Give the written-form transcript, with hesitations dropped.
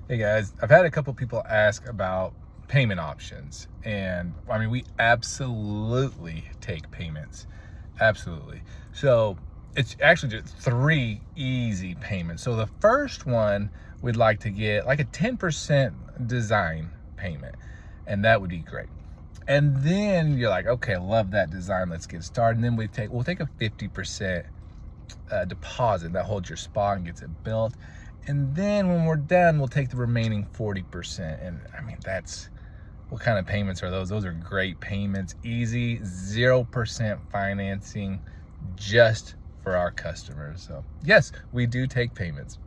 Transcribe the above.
Hey guys, I've had a couple people ask about payment options, and I mean, we absolutely take payments. Absolutely. So it's actually just 3 easy payments. So the first one, we'd like to get like a 10% design payment, and that would be great. And then you're like, okay, I love that design, let's get started. And then we'll take a 50% deposit that holds your spot and gets it built. And then when we're done, we'll take the remaining 40%. And I mean, what kind of payments are those? Those are great payments, easy, 0% financing just for our customers. So yes, we do take payments.